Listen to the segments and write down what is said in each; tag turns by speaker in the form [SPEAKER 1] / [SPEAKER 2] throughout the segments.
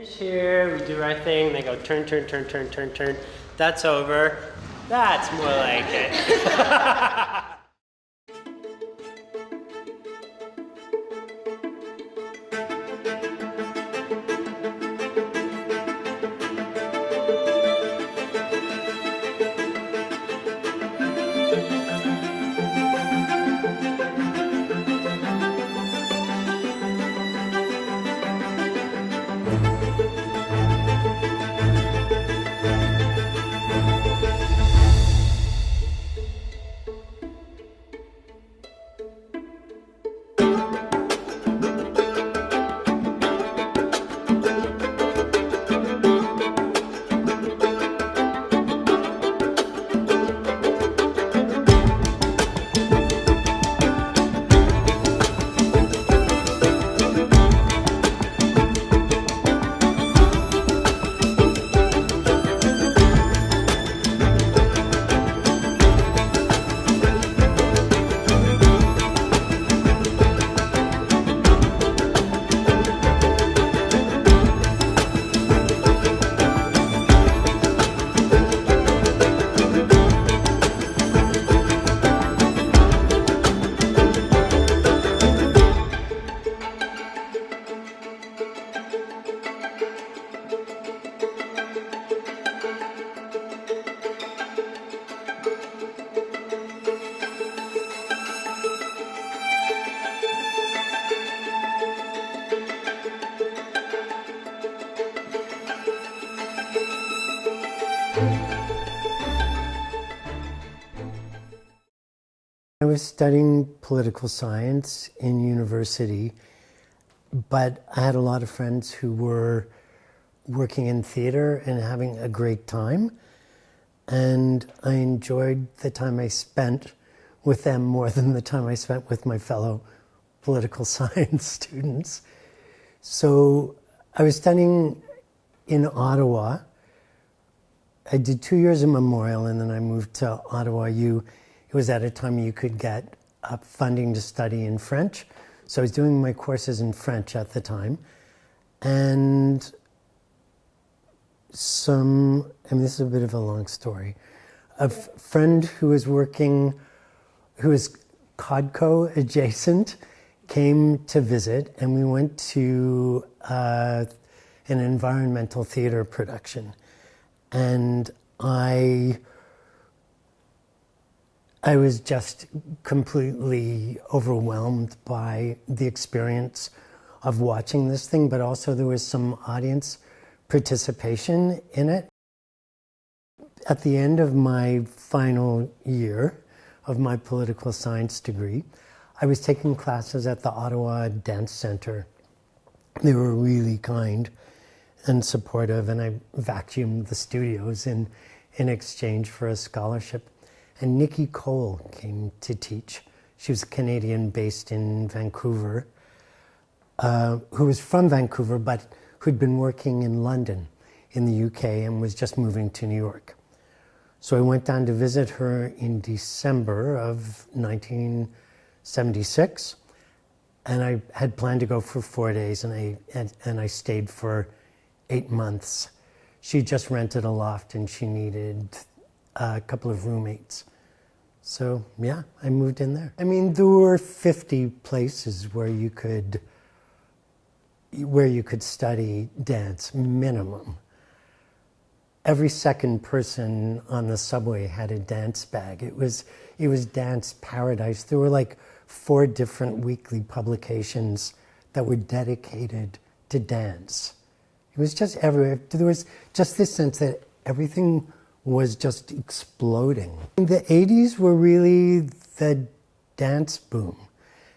[SPEAKER 1] Finish here, we do our thing, they go turn, turn, turn, turn, turn, turn. That's over. That's more like it. I was studying political science in university, but I had a lot of friends who were working in theater and having a great time. And I enjoyed the time I spent with them more than the time I spent with my fellow political science students. So I was studying in Ottawa. I did 2 years in Memorial and then I moved to Ottawa U. It was at a time you could get funding to study in French. So I was doing my courses in French at the time. And this is a bit of a long story. A friend who was working, who was CODCO adjacent, came to visit and we went to an environmental theater production. And I was just completely overwhelmed by the experience of watching this thing, but also there was some audience participation in it. At the end of my final year of my political science degree, I was taking classes at the Ottawa Dance Centre. They were really kind and supportive, and I vacuumed the studios in exchange for a scholarship. And Nikki Cole came to teach. She was a Canadian based in Vancouver, who was from Vancouver, but who'd been working in London in the UK and was just moving to New York. So I went down to visit her in December of 1976, and I had planned to go for 4 days, and I stayed for 8 months. She just rented a loft and she needed a couple of roommates. So yeah, I moved in there. I mean, there were 50 places where you could study dance, minimum. Every second person on the subway had a dance bag. It was dance paradise. There were like 4 different weekly publications that were dedicated to dance. It was just everywhere. There was just this sense that everything was just exploding. The 80s were really the dance boom.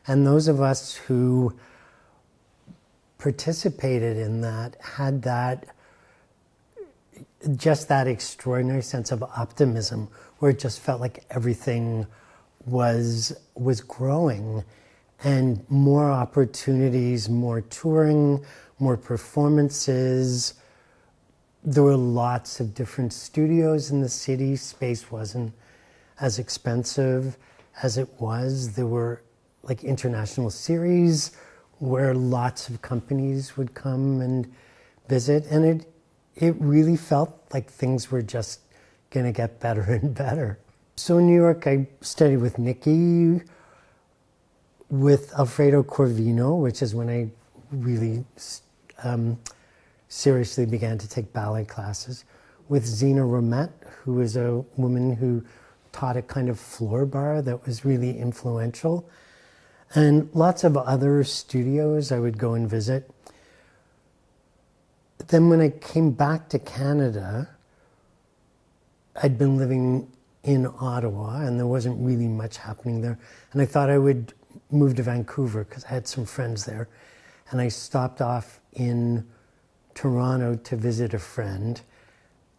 [SPEAKER 1] And those of us who participated in that had just that extraordinary sense of optimism where it just felt like everything was growing, and more opportunities, more touring, more performances. There were lots of different studios in the city. Space wasn't as expensive as it was. There were like international series where lots of companies would come and visit, and it really felt like things were just going to get better and better. So in New York, I studied with Nikki, with Alfredo Corvino, which is when I really seriously began to take ballet classes, with Zina Romet, who is a woman who taught a kind of floor bar that was really influential, and lots of other studios I would go and visit. Then when I came back to Canada, I'd been living in Ottawa and there wasn't really much happening there. And I thought I would move to Vancouver because I had some friends there. And I stopped off in Toronto to visit a friend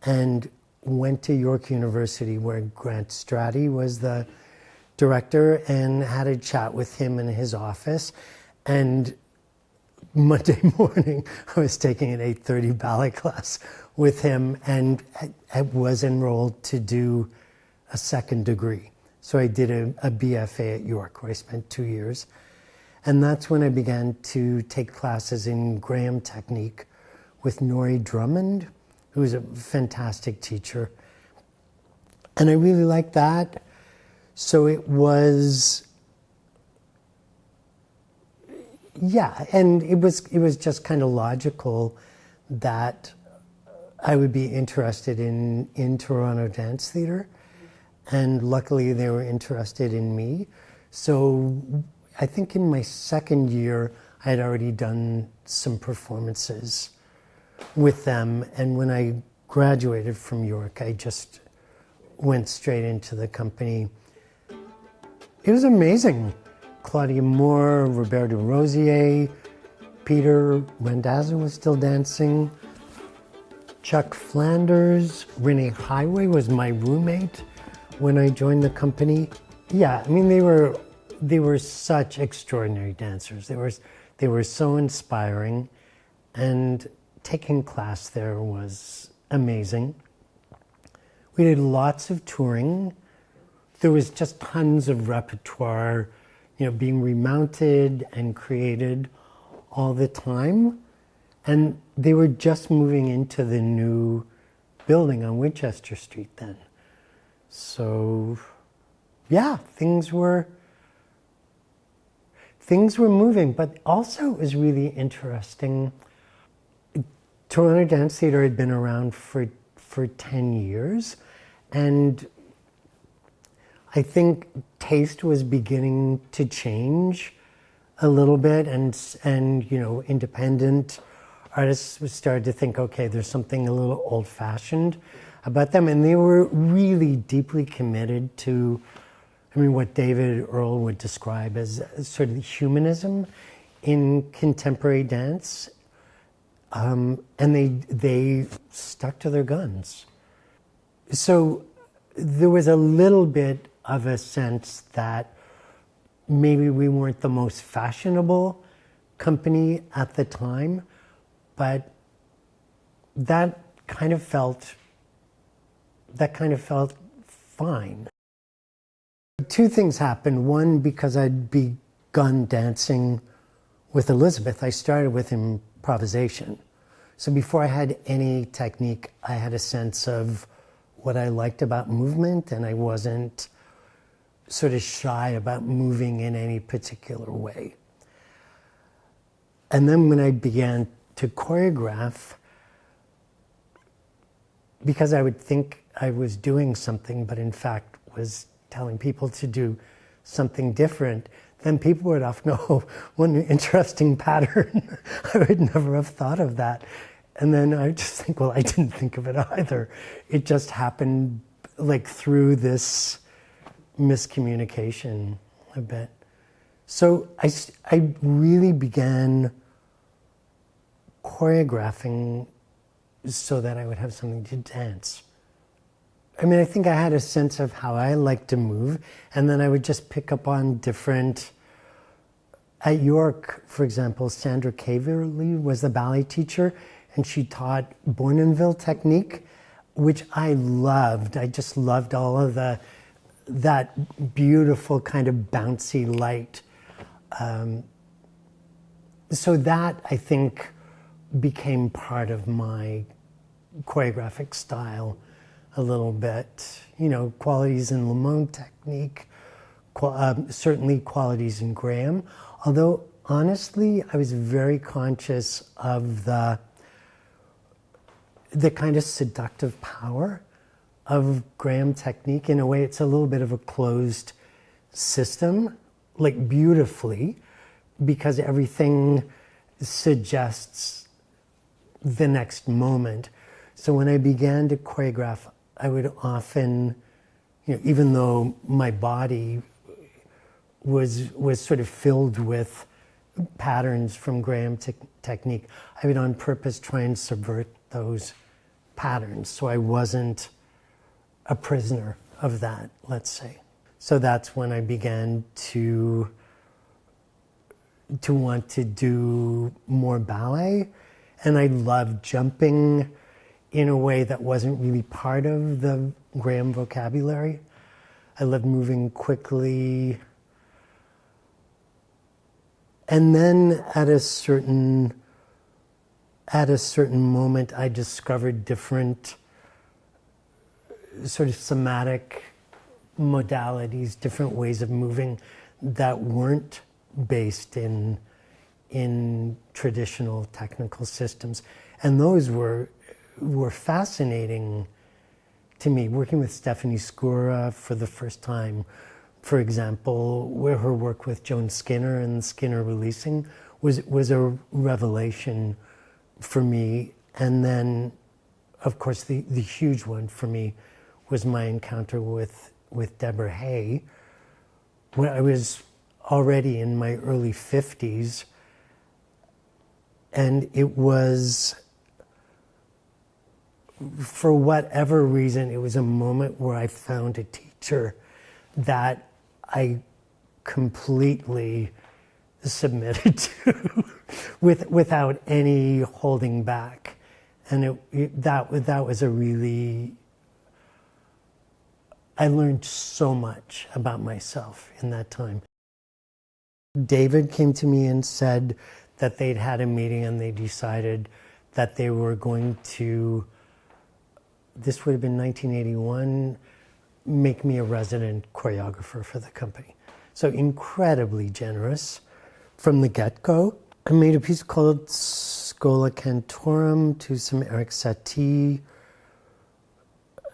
[SPEAKER 1] and went to York University where Grant Strati was the director, and had a chat with him in his office. And Monday morning, I was taking an 8:30 ballet class with him, and I was enrolled to do a second degree. So I did a BFA at York, where I spent 2 years. And that's when I began to take classes in Graham technique with Nori Drummond, who was a fantastic teacher. And I really liked that. So it was, yeah, and it was just kind of logical that I would be interested in Toronto Dance Theatre, and luckily they were interested in me. So I think in my second year I had already done some performances with them, and when I graduated from York I just went straight into the company. It was amazing. Claudia Moore, Roberto Rosier, Peter Randazzo was still dancing. Chuck Flanders, Renee Highway was my roommate when I joined the company. Yeah, I mean, they were such extraordinary dancers. They were so inspiring, and taking class there was amazing. We did lots of touring. There was just tons of repertoire, being remounted and created all the time. And they were just moving into the new building on Winchester Street then. So, yeah, things were moving, but also it was really interesting. Toronto Dance Theatre had been around for 10 years, and I think taste was beginning to change a little bit, and independent artists started to think, okay, there's something a little old-fashioned about them, and they were really deeply committed to, what David Earl would describe as sort of humanism in contemporary dance, and they stuck to their guns. So there was a little bit of a sense that maybe we weren't the most fashionable company at the time, but that kind of felt fine. Two things happened. One, because I'd begun dancing with Elizabeth, I started with improvisation. So before I had any technique, I had a sense of what I liked about movement, and I wasn't sort of shy about moving in any particular way. And then when I began to choreograph, because I would think I was doing something, but in fact was telling people to do something different, then people would often know, one interesting pattern. I would never have thought of that. And then I just think, well, I didn't think of it either. It just happened like through this miscommunication a bit. So I really began choreographing so that I would have something to dance. I think I had a sense of how I like to move, and then I would just pick up on different. At York, for example, Sandra Caverly was the ballet teacher, and she taught Bournonville technique, which I loved. I just loved all of that beautiful kind of bouncy light. So that, I think, became part of my choreographic style a little bit. You know, qualities in Limón technique, certainly qualities in Graham. Although, honestly, I was very conscious of the kind of seductive power of Graham technique. In a way, it's a little bit of a closed system, like beautifully, because everything suggests the next moment. So when I began to choreograph, I would often, you know, even though my body was sort of filled with patterns from Graham technique, I would on purpose try and subvert those patterns so I wasn't a prisoner of that, let's say. So that's when I began to want to do more ballet. And I loved jumping in a way that wasn't really part of the Graham vocabulary. I loved moving quickly. And then at a certain moment, I discovered different sort of somatic modalities, different ways of moving that weren't based in traditional technical systems. And those were fascinating to me. Working with Stephanie Skura for the first time, for example, where her work with Joan Skinner and Skinner Releasing was a revelation for me. And then, of course, the huge one for me was my encounter with Deborah Hay, when I was already in my early 50s. And it was, for whatever reason, it was a moment where I found a teacher that I completely submitted to without any holding back. And that was a really, I learned so much about myself in that time. David came to me and said that they'd had a meeting and they decided that they were going to, this would have been 1981, make me a resident choreographer for the company. So incredibly generous from the get-go. I made a piece called Schola Cantorum to some Eric Satie,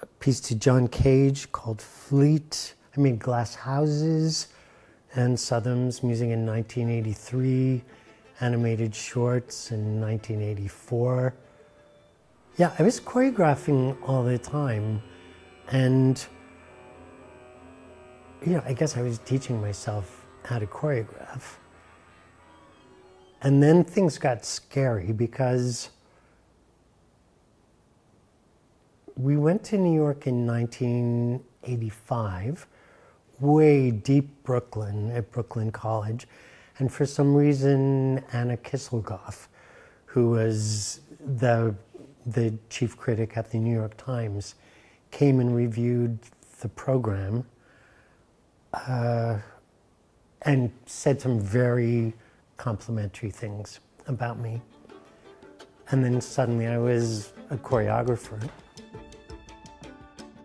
[SPEAKER 1] a piece to John Cage called Fleet. I made Glass Houses and Southern's Music in 1983, animated shorts in 1984. Yeah, I was choreographing all the time, and you know, I guess I was teaching myself how to choreograph. And then things got scary because we went to New York in 1985, way deep Brooklyn, at Brooklyn College. And for some reason, Anna Kisselgoff, who was the chief critic at the New York Times, came and reviewed the program and said some very complimentary things about me. And then suddenly I was a choreographer.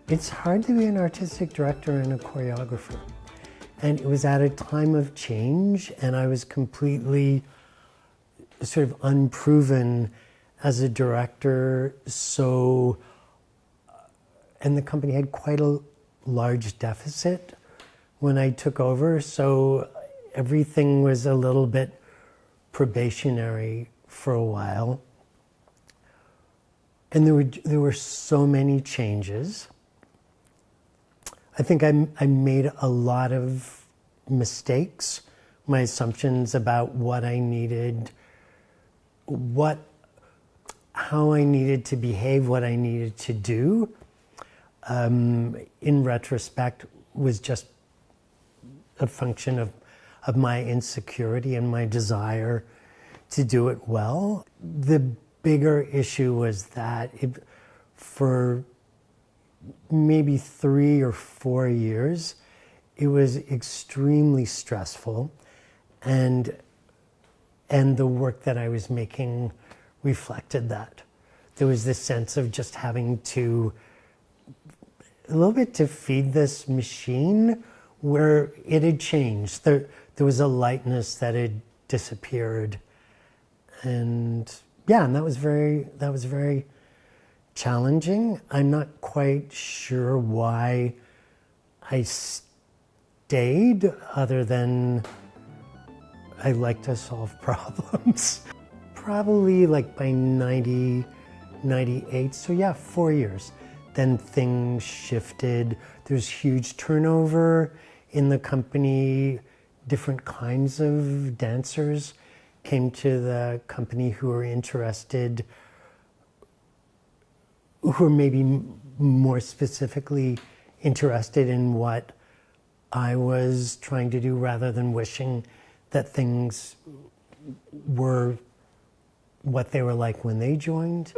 [SPEAKER 1] It's hard to be an artistic director and a choreographer. And it was at a time of change, and I was completely sort of unproven as a director. So, and the company had quite a large deficit when I took over. So everything was a little bit probationary for a while. And there were so many changes. I think I made a lot of mistakes, my assumptions about what I needed, how I needed to behave, what I needed to do, in retrospect, was just a function of my insecurity and my desire to do it well. The bigger issue was that for maybe 3 or 4 years, it was extremely stressful, and the work that I was making reflected that. There was this sense of just having to, a little bit to feed this machine where it had changed. There was a lightness that had disappeared. And yeah, and that was very challenging. I'm not quite sure why I stayed, other than I like to solve problems. Probably like by 90, 98, so yeah, 4 years. Then things shifted. There's huge turnover in the company. Different kinds of dancers came to the company who were interested, who were maybe more specifically interested in what I was trying to do, rather than wishing that things were what they were like when they joined.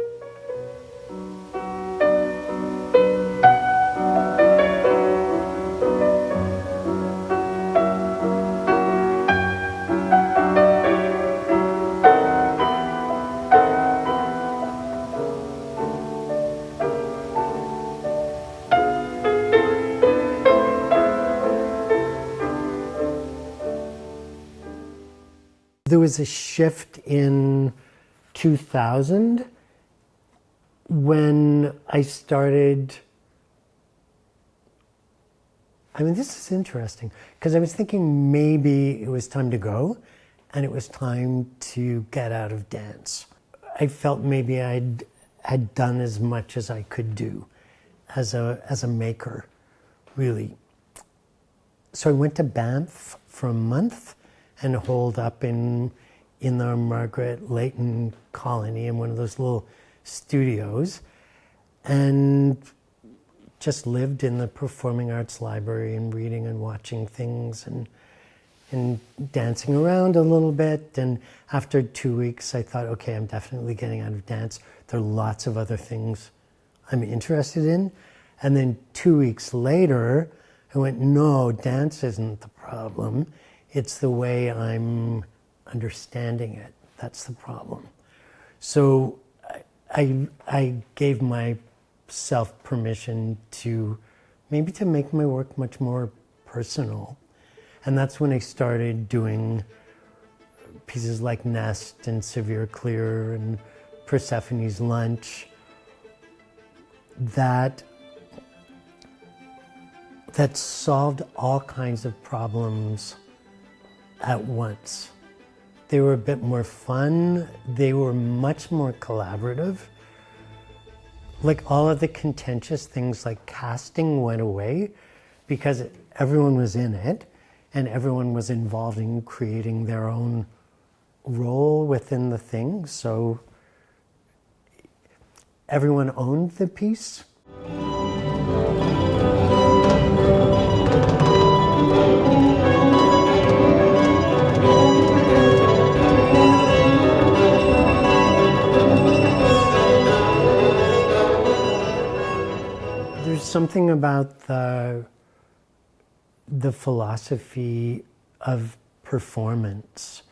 [SPEAKER 1] There was a shift in 2000 when I started. I mean, this is interesting because I was thinking maybe it was time to go and it was time to get out of dance. I felt maybe I had done as much as I could do as a maker, really. So I went to Banff for a month and holed up in the Margaret Leighton colony in one of those little studios, and just lived in the Performing Arts Library and reading and watching things and dancing around a little bit. And after 2 weeks, I thought, okay, I'm definitely getting out of dance. There are lots of other things I'm interested in. And then 2 weeks later, I went, no, dance isn't the problem. It's the way I'm understanding it. That's the problem. So I gave myself permission to maybe to make my work much more personal. And that's when I started doing pieces like Nest and Severe Clear and Persephone's Lunch that solved all kinds of problems at once. They were a bit more fun. They were much more collaborative. Like all of the contentious things like casting went away because everyone was in it and everyone was involved in creating their own role within the thing. So everyone owned the piece. There's something about the philosophy of performance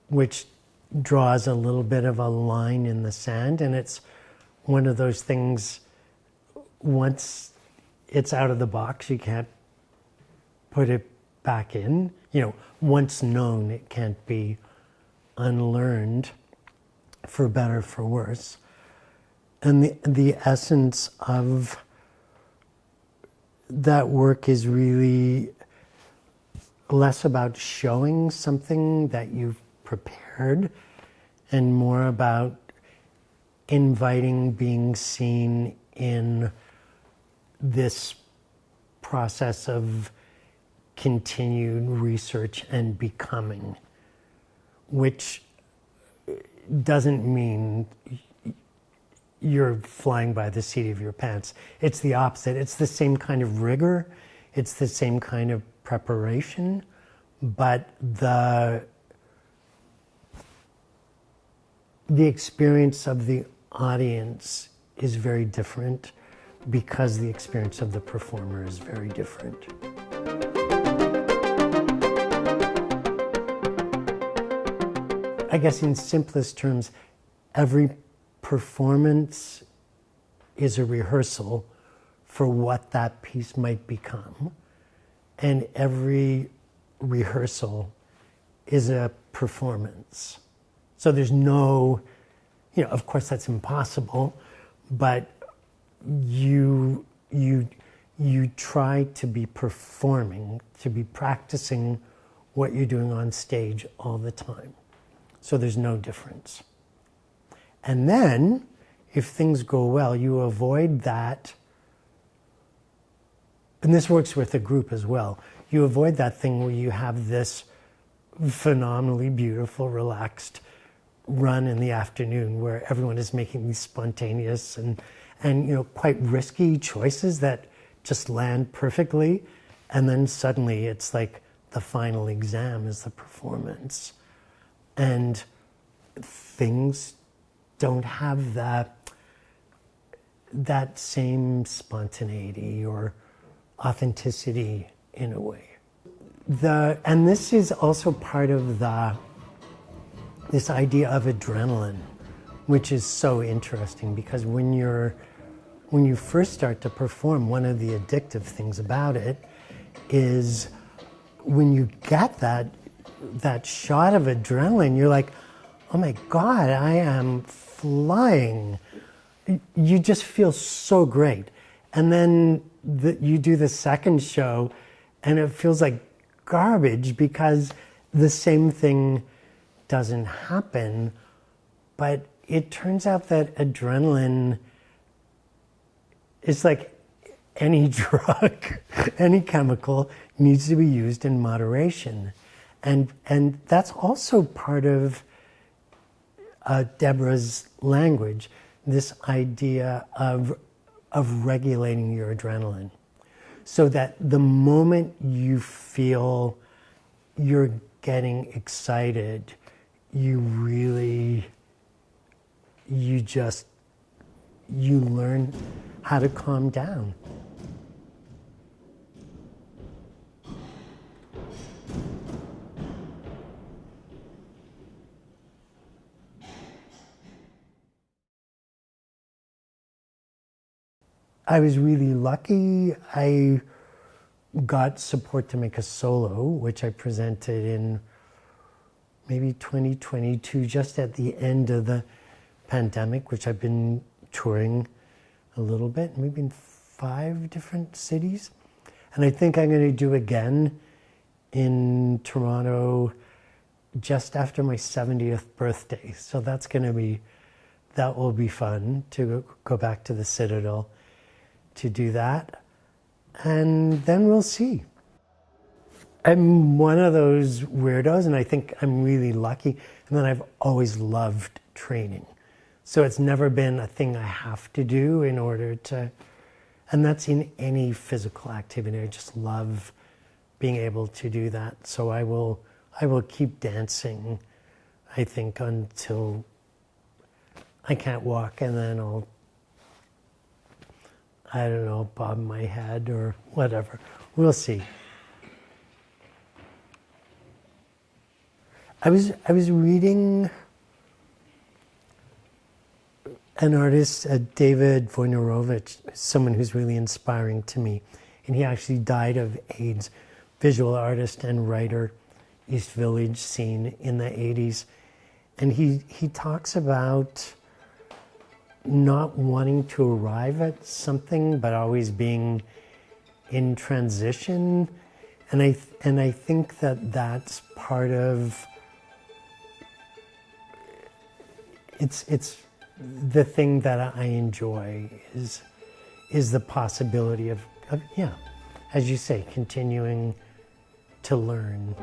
[SPEAKER 1] which draws a little bit of a line in the sand, and it's one of those things, once it's out of the box, you can't put it back in. You know, once known, it can't be unlearned, for better, for worse. And the essence of that work is really less about showing something that you've prepared and more about inviting being seen in this process of continued research and becoming, which doesn't mean you're flying by the seat of your pants. It's the opposite. It's the same kind of rigor. It's the same kind of preparation, but the experience of the audience is very different because the experience of the performer is very different. I guess in simplest terms, every performance is a rehearsal for what that piece might become. And every rehearsal is a performance. So there's no, of course that's impossible, but you try to be performing, to be practicing what you're doing on stage all the time. So there's no difference. And then, if things go well, you avoid that, and this works with a group as well, you avoid that thing where you have this phenomenally beautiful, relaxed run in the afternoon where everyone is making these spontaneous and quite risky choices that just land perfectly, and then suddenly it's like the final exam is the performance. And things don't have that same spontaneity or authenticity in a way. And this is also part of this idea of adrenaline, which is so interesting, because when you first start to perform, one of the addictive things about it is when you get that shot of adrenaline, you're like, oh my God, I am flying. You just feel so great. And then you do the second show and it feels like garbage because the same thing doesn't happen. But it turns out that adrenaline is like any drug, any chemical needs to be used in moderation. And that's also part of Deborah's language, this idea of regulating your adrenaline, so that the moment you feel you're getting excited, you learn how to calm down. I was really lucky. I got support to make a solo, which I presented in maybe 2022, just at the end of the pandemic, which I've been touring a little bit, maybe in 5 different cities. And I think I'm going to do again in Toronto just after my 70th birthday. So that will be fun to go back to the Citadel to do that, and then we'll see. I'm one of those weirdos, and I think I'm really lucky, and then I've always loved training. So it's never been a thing I have to do in order to, and that's in any physical activity. I just love being able to do that. So I will keep dancing, I think, until I can't walk, and then I don't know, bob my head or whatever. We'll see. I was reading an artist, David Wojnarowicz, someone who's really inspiring to me. And he actually died of AIDS, visual artist and writer, East Village scene in the 80s. And he talks about not wanting to arrive at something, but always being in transition. And I think that that's part of, it's the thing that I enjoy is the possibility of, as you say, continuing to learn.